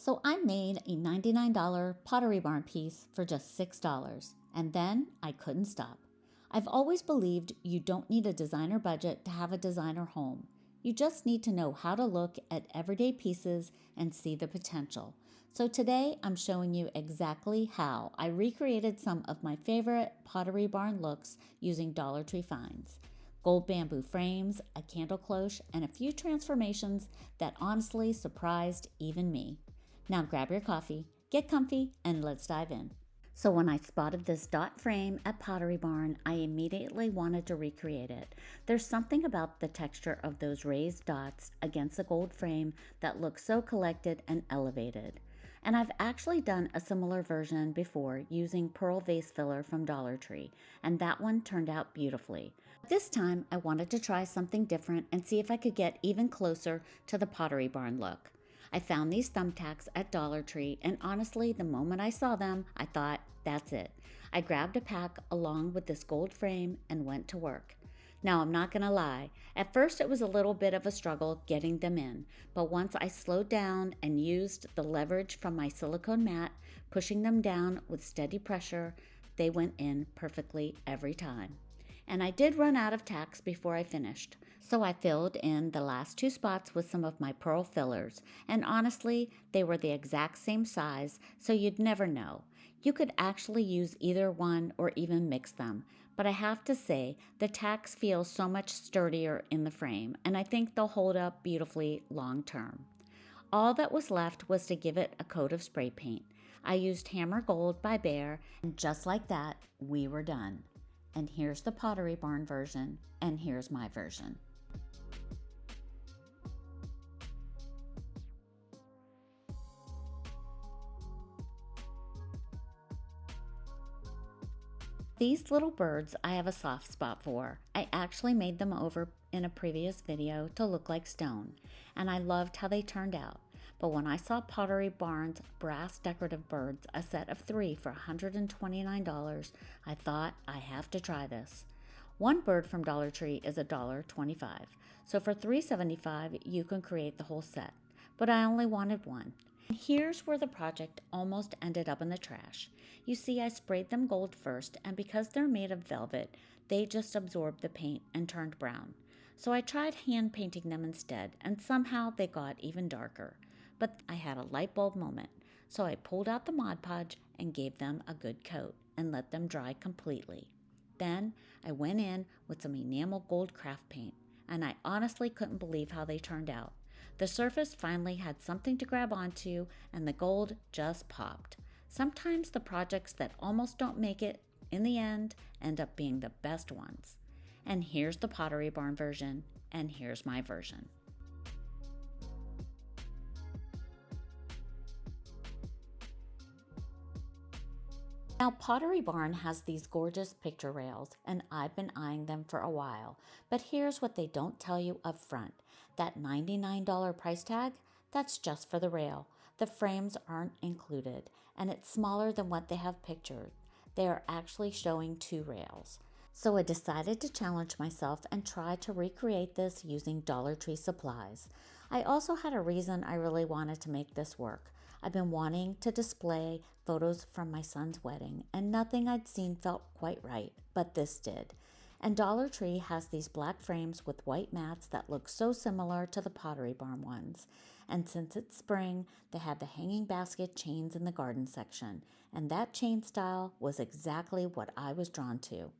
So I made a $99 Pottery Barn piece for just $6, and then I couldn't stop. I've always believed you don't need a designer budget to have a designer home. You just need to know how to look at everyday pieces and see the potential. So today I'm showing you exactly how I recreated some of my favorite Pottery Barn looks using Dollar Tree finds. Gold bamboo frames, a candle cloche, and a few transformations that honestly surprised even me. Now grab your coffee, get comfy, and let's dive in. So when I spotted this dot frame at Pottery Barn, I immediately wanted to recreate it. There's something about the texture of those raised dots against the gold frame that looks so collected and elevated. And I've actually done a similar version before using pearl vase filler from Dollar Tree, and that one turned out beautifully. This time I wanted to try something different and see if I could get even closer to the Pottery Barn look. I found these thumbtacks at Dollar Tree, and honestly, the moment I saw them, I thought, that's it. I grabbed a pack along with this gold frame and went to work. Now, I'm not gonna lie, at first it was a little bit of a struggle getting them in, but once I slowed down and used the leverage from my silicone mat, pushing them down with steady pressure, they went in perfectly every time. And I did run out of tacks before I finished, so I filled in the last two spots with some of my pearl fillers, and honestly, they were the exact same size, so you'd never know. You could actually use either one or even mix them, but I have to say, the tacks feel so much sturdier in the frame, and I think they'll hold up beautifully long term. All that was left was to give it a coat of spray paint. I used Hammer Gold by Behr, and just like that, we were done. And here's the Pottery Barn version, and here's my version. These little birds I have a soft spot for. I actually made them over in a previous video to look like stone, and I loved how they turned out. But when I saw Pottery Barn's brass decorative birds, a set of 3 for $129, I thought I have to try this. One bird from Dollar Tree is $1.25, so for $3.75 you can create the whole set, but I only wanted one. And here's where the project almost ended up in the trash. You see, I sprayed them gold first, and because they're made of velvet, they just absorbed the paint and turned brown. So I tried hand painting them instead, and somehow they got even darker. But I had a light bulb moment, so I pulled out the Mod Podge and gave them a good coat and let them dry completely. Then I went in with some enamel gold craft paint, and I honestly couldn't believe how they turned out. The surface finally had something to grab onto, and the gold just popped. Sometimes the projects that almost don't make it in the end up being the best ones. And here's the Pottery Barn version, and here's my version. Now, Pottery Barn has these gorgeous picture rails, and I've been eyeing them for a while. But here's what they don't tell you up front. That $99 price tag, that's just for the rail. The frames aren't included, and it's smaller than what they have pictured. They are actually showing 2 rails. So I decided to challenge myself and try to recreate this using Dollar Tree supplies. I also had a reason I really wanted to make this work. I've been wanting to display photos from my son's wedding, and nothing I'd seen felt quite right, but this did. And Dollar Tree has these black frames with white mats that look so similar to the Pottery Barn ones. And since it's spring, they have the hanging basket chains in the garden section, and that chain style was exactly what I was drawn to.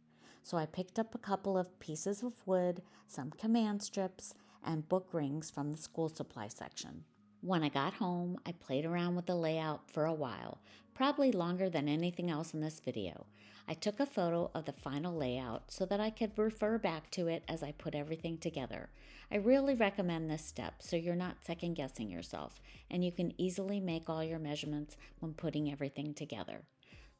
So I picked up a couple of pieces of wood, some command strips, and book rings from the school supply section. When I got home, I played around with the layout for a while, probably longer than anything else in this video. I took a photo of the final layout so that I could refer back to it as I put everything together. I really recommend this step so you're not second guessing yourself, and you can easily make all your measurements when putting everything together.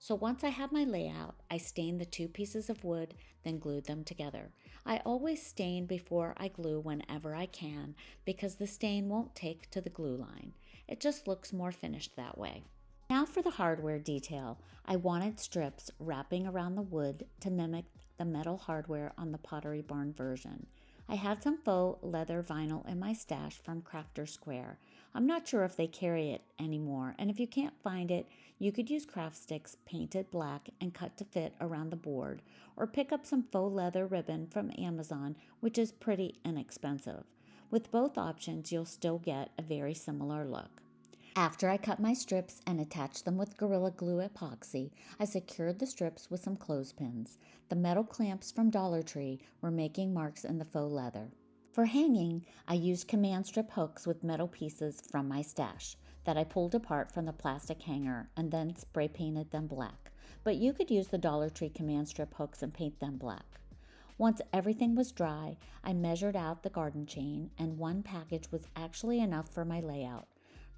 So once I had my layout, I stained the 2 pieces of wood, then glued them together. I always stain before I glue whenever I can because the stain won't take to the glue line. It just looks more finished that way. Now for the hardware detail. I wanted strips wrapping around the wood to mimic the metal hardware on the Pottery Barn version. I had some faux leather vinyl in my stash from Crafter Square. I'm not sure if they carry it anymore, and if you can't find it, you could use craft sticks painted black and cut to fit around the board, or pick up some faux leather ribbon from Amazon, which is pretty inexpensive. With both options, you'll still get a very similar look. After I cut my strips and attached them with Gorilla Glue epoxy, I secured the strips with some clothespins. The metal clamps from Dollar Tree were making marks in the faux leather. For hanging, I used command strip hooks with metal pieces from my stash that I pulled apart from the plastic hanger and then spray painted them black. But you could use the Dollar Tree command strip hooks and paint them black. Once everything was dry, I measured out the garden chain, and one package was actually enough for my layout.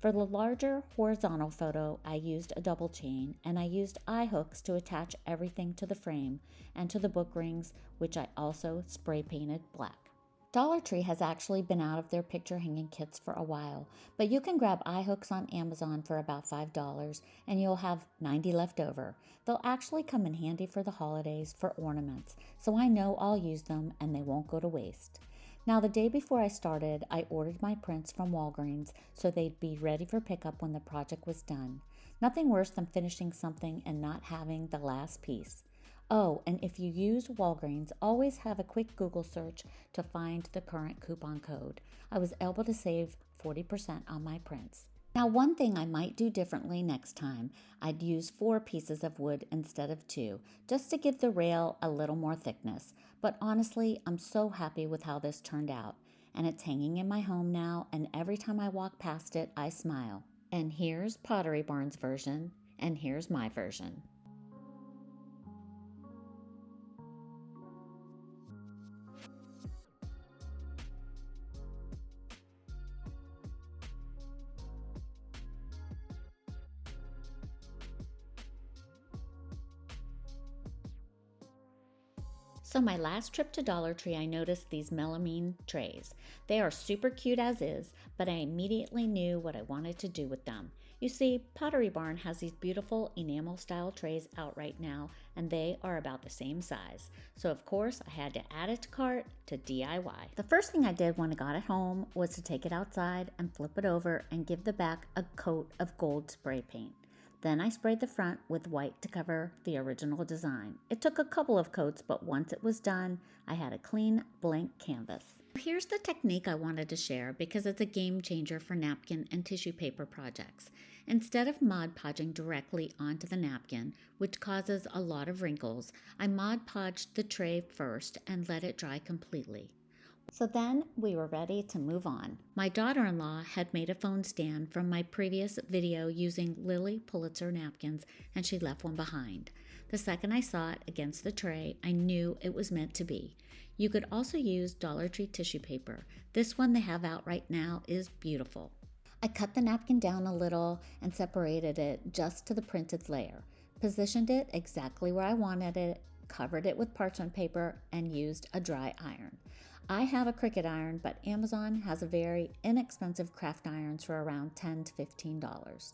For the larger horizontal photo, I used a double chain, and I used eye hooks to attach everything to the frame and to the book rings, which I also spray painted black. Dollar Tree has actually been out of their picture hanging kits for a while, but you can grab eye hooks on Amazon for about $5 and you'll have 90 left over. They'll actually come in handy for the holidays for ornaments, so I know I'll use them and they won't go to waste. Now, the day before I started, I ordered my prints from Walgreens so they'd be ready for pickup when the project was done. Nothing worse than finishing something and not having the last piece. Oh, and if you use Walgreens, always have a quick Google search to find the current coupon code. I was able to save 40% on my prints. Now, one thing I might do differently next time, I'd use 4 pieces of wood instead of 2, just to give the rail a little more thickness. But honestly, I'm so happy with how this turned out. And it's hanging in my home now, and every time I walk past it, I smile. And here's Pottery Barn's version, and here's my version. So my last trip to Dollar Tree, I noticed these melamine trays. They are super cute as is, but I immediately knew what I wanted to do with them. You see, Pottery Barn has these beautiful enamel style trays out right now, and they are about the same size. So of course, I had to add it to cart to DIY. The first thing I did when I got it home was to take it outside and flip it over and give the back a coat of gold spray paint. Then I sprayed the front with white to cover the original design. It took a couple of coats, but once it was done, I had a clean blank canvas. Here's the technique I wanted to share because it's a game changer for napkin and tissue paper projects. Instead of Mod Podging directly onto the napkin, which causes a lot of wrinkles, I Mod Podged the tray first and let it dry completely. So then we were ready to move on. My daughter-in-law had made a phone stand from my previous video using Lily Pulitzer napkins, and she left one behind. The second I saw it against the tray, I knew it was meant to be. You could also use Dollar Tree tissue paper. This one they have out right now is beautiful. I cut the napkin down a little and separated it just to the printed layer, positioned it exactly where I wanted it, covered it with parchment paper, and used a dry iron. I have a Cricut iron, but Amazon has a very inexpensive craft irons for around $10 to $15.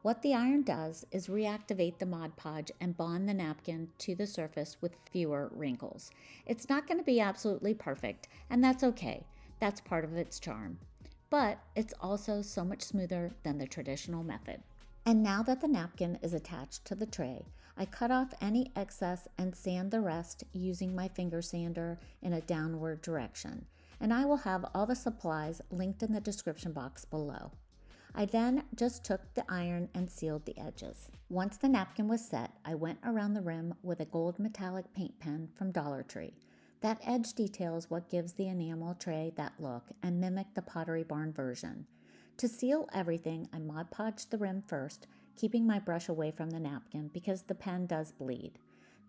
What the iron does is reactivate the Mod Podge and bond the napkin to the surface with fewer wrinkles. It's not going to be absolutely perfect, and that's okay. That's part of its charm. But it's also so much smoother than the traditional method. And now that the napkin is attached to the tray, I cut off any excess and sand the rest using my finger sander in a downward direction, and I will have all the supplies linked in the description box below. I then just took the iron and sealed the edges. Once the napkin was set, I went around the rim with a gold metallic paint pen from Dollar Tree. That edge detail is what gives the enamel tray that look and mimic the Pottery Barn version. To seal everything, I Mod Podged the rim first, keeping my brush away from the napkin because the pen does bleed.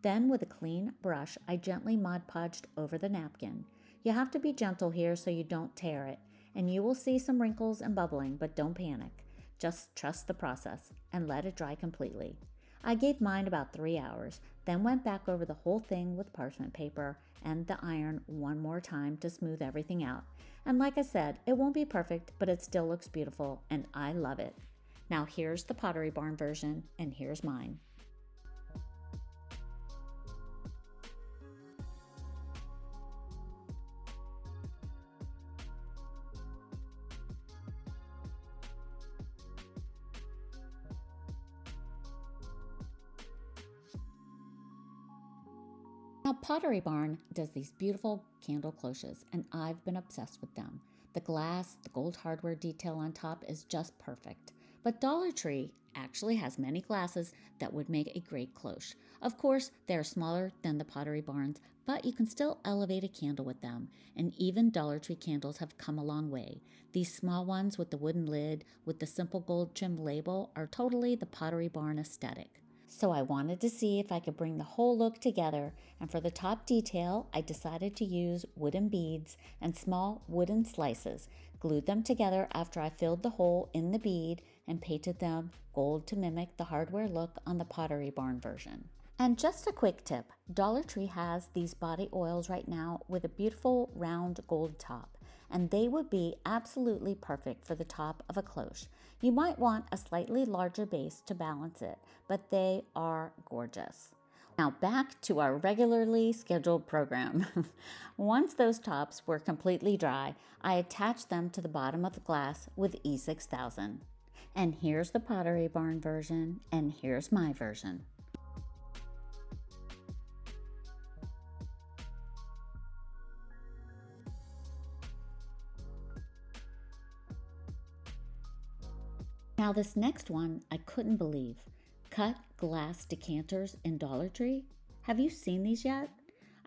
Then with a clean brush, I gently Mod Podged over the napkin. You have to be gentle here so you don't tear it, and you will see some wrinkles and bubbling, but don't panic. Just trust the process and let it dry completely. I gave mine about 3 hours, then went back over the whole thing with parchment paper and the iron one more time to smooth everything out. And like I said, it won't be perfect, but it still looks beautiful, and I love it. Now here's the Pottery Barn version, and here's mine. Now, Pottery Barn does these beautiful candle cloches, and I've been obsessed with them. The glass, the gold hardware detail on top is just perfect. But Dollar Tree actually has many glasses that would make a great cloche. Of course, they're smaller than the Pottery Barns, but you can still elevate a candle with them, and even Dollar Tree candles have come a long way. These small ones with the wooden lid with the simple gold trimmed label are totally the Pottery Barn aesthetic. So I wanted to see if I could bring the whole look together, and for the top detail, I decided to use wooden beads and small wooden slices, glued them together after I filled the hole in the bead and painted them gold to mimic the hardware look on the Pottery Barn version. And just a quick tip, Dollar Tree has these body oils right now with a beautiful round gold top, and they would be absolutely perfect for the top of a cloche. You might want a slightly larger base to balance it, but they are gorgeous. Now back to our regularly scheduled program. Once those tops were completely dry, I attached them to the bottom of the glass with E6000. And here's the Pottery Barn version, and here's my version. Now this next one I couldn't believe. Cut glass decanters in Dollar Tree? Have you seen these yet?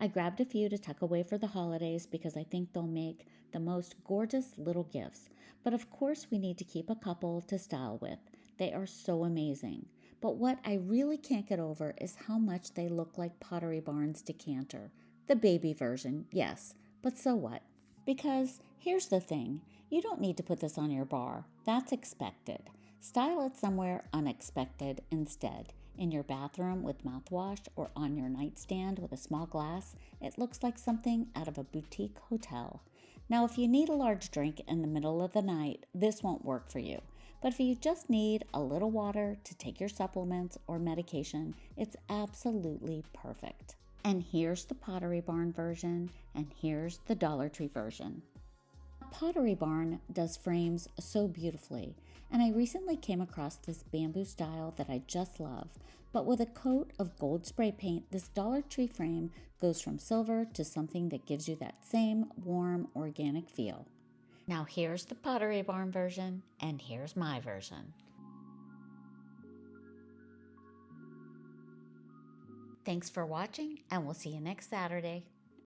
I grabbed a few to tuck away for the holidays because I think they'll make the most gorgeous little gifts. But of course we need to keep a couple to style with. They are so amazing. But what I really can't get over is how much they look like Pottery Barn's decanter. The baby version, yes, but so what? Because here's the thing, you don't need to put this on your bar. That's expected. Style it somewhere unexpected instead. In your bathroom with mouthwash or on your nightstand with a small glass, it looks like something out of a boutique hotel. Now, if you need a large drink in the middle of the night, this won't work for you. But if you just need a little water to take your supplements or medication, it's absolutely perfect. And here's the Pottery Barn version, and here's the Dollar Tree version. Pottery Barn does frames so beautifully, and I recently came across this bamboo style that I just love. But with a coat of gold spray paint, this Dollar Tree frame goes from silver to something that gives you that same warm, organic feel. Now here's the Pottery Barn version, and here's my version. Thanks for watching, and we'll see you next Saturday.